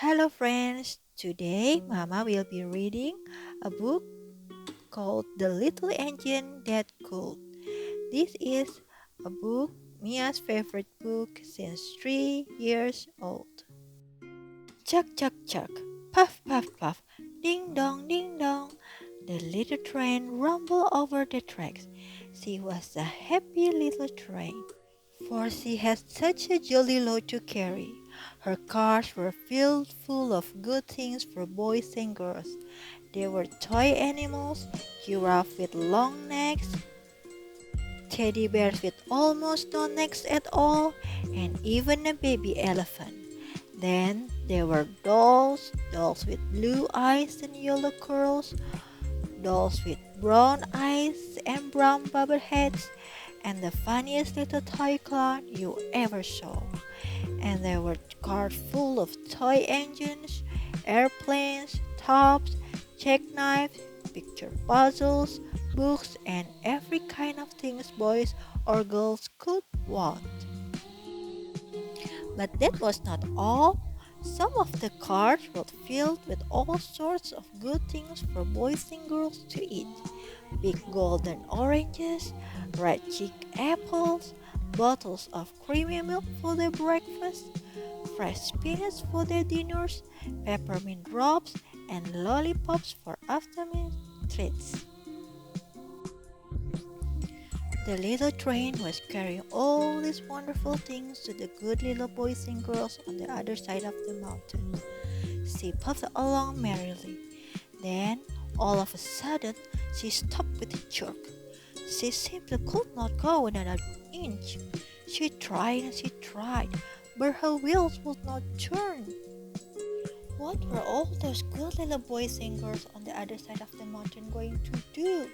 Hello, friends. Today, Mama will be reading a book called The Little Engine That Could. This is a book, Mia's favorite book since 3 years old. Chuck, chuck, chuck. Puff, puff, puff. Ding dong, ding dong. The little train rumbled over the tracks. She was a happy little train, for she had such a jolly load to carry. Her cars were filled full of good things for boys and girls. There were toy animals, giraffes with long necks, teddy bears with almost no necks at all, and even a baby elephant. Then there were dolls with blue eyes and yellow curls, dolls with brown eyes and brown bubble heads, and the funniest little toy clown you ever saw. And there were cars full of toy engines, airplanes, tops, jackknives, picture puzzles, books, and every kind of things boys or girls could want. But that was not all. Some of the cars were filled with all sorts of good things for boys and girls to eat. Big golden oranges, red cheek apples, bottles of creamy milk for their breakfast, fresh spinach for their dinners, peppermint drops, and lollipops for afternoon treats. The little train was carrying all these wonderful things to the good little boys and girls on the other side of the mountain. She puffed along merrily. Then, all of a sudden, she stopped with a jerk. She simply could not go another inch. She tried and she tried, but her wheels would not turn. What were all those good little boys and girls on the other side of the mountain going to do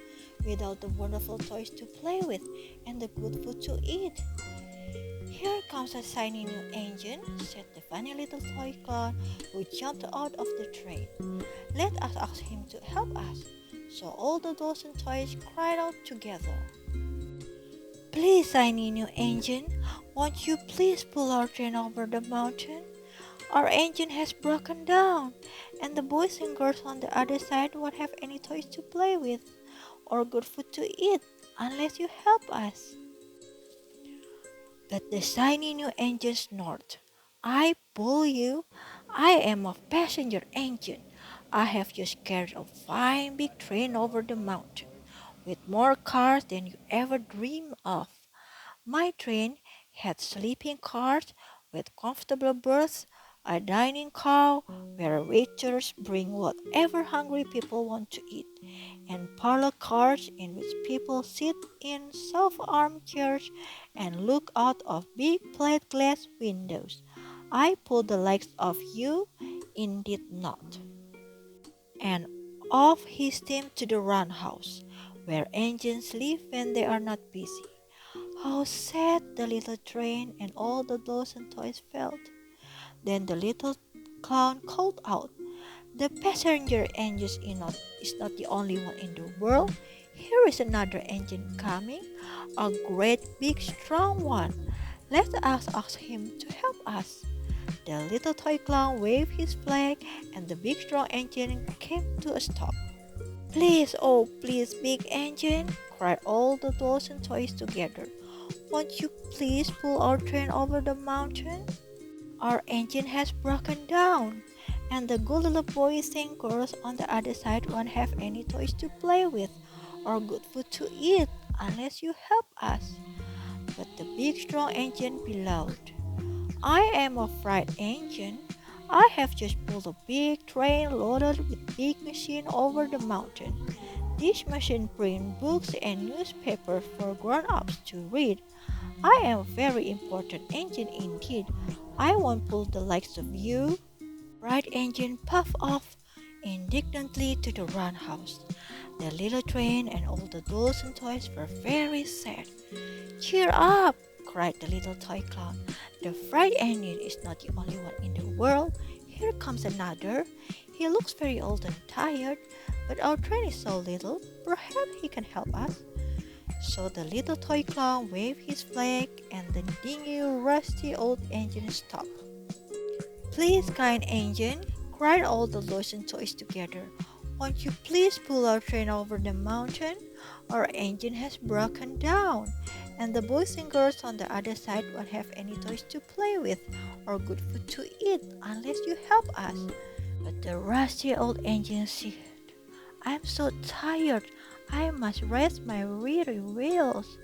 without the wonderful toys to play with and the good food to eat? "Here comes a shiny new engine," said the funny little toy clown who jumped out of the train. "Let us ask him to help us." So all the dolls and toys cried out together, "Please, shiny new engine, won't you please pull our train over the mountain? Our engine has broken down, and the boys and girls on the other side won't have any toys to play with or good food to eat unless you help us." But the shiny new engine snorted, "I pull you. I am a passenger engine. I have just carried a fine big train over the mountain, with more cars than you ever dreamed of. My train had sleeping cars with comfortable berths, a dining car where waiters bring whatever hungry people want to eat, and parlor cars in which people sit in soft armchairs and look out of big plate glass windows. I pulled the likes of you, indeed not." And off he steamed to the roundhouse, where engines live when they are not busy. How sad the little train and all the dolls and toys felt. Then the little clown called out, "The passenger engine is not the only one in the world. Here is another engine coming, a great big strong one. Let us ask him to help us." The little toy clown waved his flag and the big strong engine came to a stop. "Please, oh please, big engine," cried all the dolls and toys together. "Won't you please pull our train over the mountain? Our engine has broken down, and the good little boys and girls on the other side won't have any toys to play with or good food to eat unless you help us." But the big strong engine bellowed, "I am a freight engine. I have just pulled a big train loaded with big machine over the mountain. This machine print books and newspapers for grown-ups to read. I am a very important engine indeed. I won't pull the likes of you." Bright engine puffed off indignantly to the roundhouse. The little train and all the dolls and toys were very sad. "Cheer up!" cried the little toy clown. "The freight engine is not the only one in the world. Here comes another. He looks very old and tired, but our train is so little, perhaps he can help us." So the little toy clown waved his flag and the dingy, rusty old engine stopped. Please, kind engine, cried all the dolls and toys together. Won't you please pull our train over the mountain? Our engine has broken down, and the boys and girls on the other side won't have any toys to play with or good food to eat unless you help us. But the rusty old engine said, I'm so tired. I must rest my weary wheels.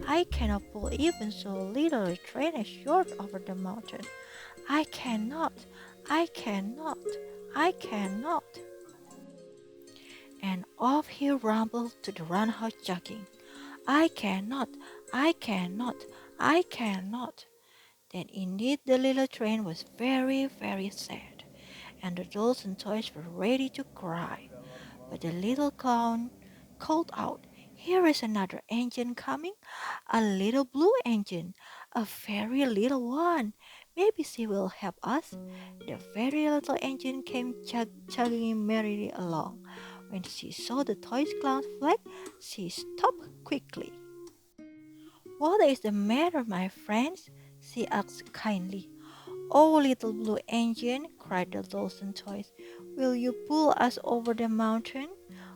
I cannot pull even so little a train as yours over the mountain. I cannot, I cannot, I cannot. And off he rumbled to the roundhouse jogging. I cannot, I cannot, I cannot. Then indeed the little train was very, very sad, and the dolls and toys were ready to cry. But the little clown called out, here is another engine coming, a little blue engine, a very little one. Maybe she will help us. The very little engine came chugging merrily along. When she saw the toy clown's flag, she stopped quickly. What is the matter, my friends? She asked kindly. Oh, little blue engine, cried the dolls and toys, will you pull us over the mountain?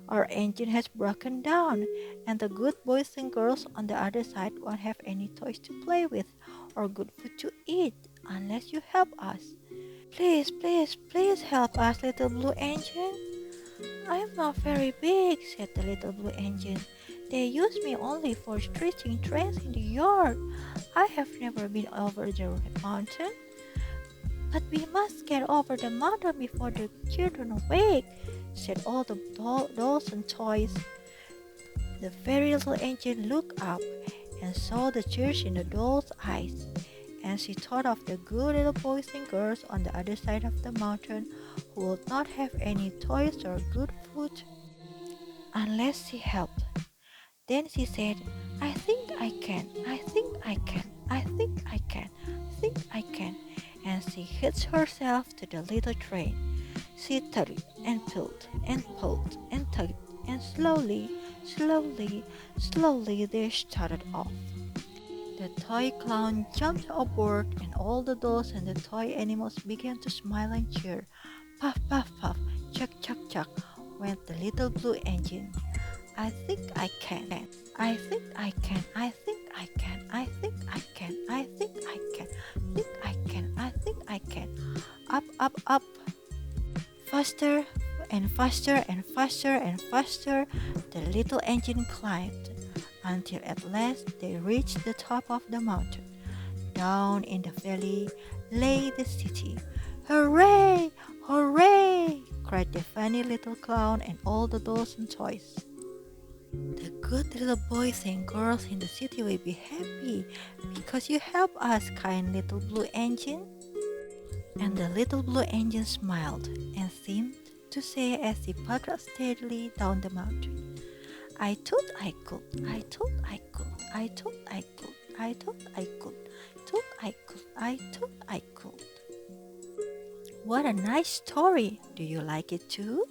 Our engine has broken down, and the good boys and girls on the other side won't have any toys to play with or good food to eat unless you help us. Please, please, please help us, little blue engine. I'm not very big, said the little blue engine. They use me only for stretching trains in the yard. I have never been over the mountain. But we must get over the mountain before the children awake, said all the dolls and toys. The very little engine looked up and saw the tears in the doll's eyes, and she thought of the good little boys and girls on the other side of the mountain who would not have any toys or good food unless she helped. Then she said, I think I can, I think I can, I think I can, I think I can. And she hitched herself to the little train. She tugged and pulled and pulled and tugged, and slowly, slowly, slowly they started off. The toy clown jumped aboard, and all the dolls and the toy animals began to smile and cheer. Puff, puff, puff, chuck, chuck, chuck, went the little blue engine. I think I can. I think I can. I think I can. I think I can. I think I can. Think I can. I think I can. Up, up, up. Faster and faster and faster and faster the little engine climbed until at last they reached the top of the mountain. Down in the valley lay the city. Hooray! Hooray! Cried the funny little clown and all the dolls and toys. The good little boys and girls in the city will be happy because you help us, kind little blue engine. And the little blue engine smiled and seemed to say as he puddled steadily down the mountain, I thought I could, I thought I could, I thought I could, I thought I could, thought I could, I thought I could. What a nice story! Do you like it too?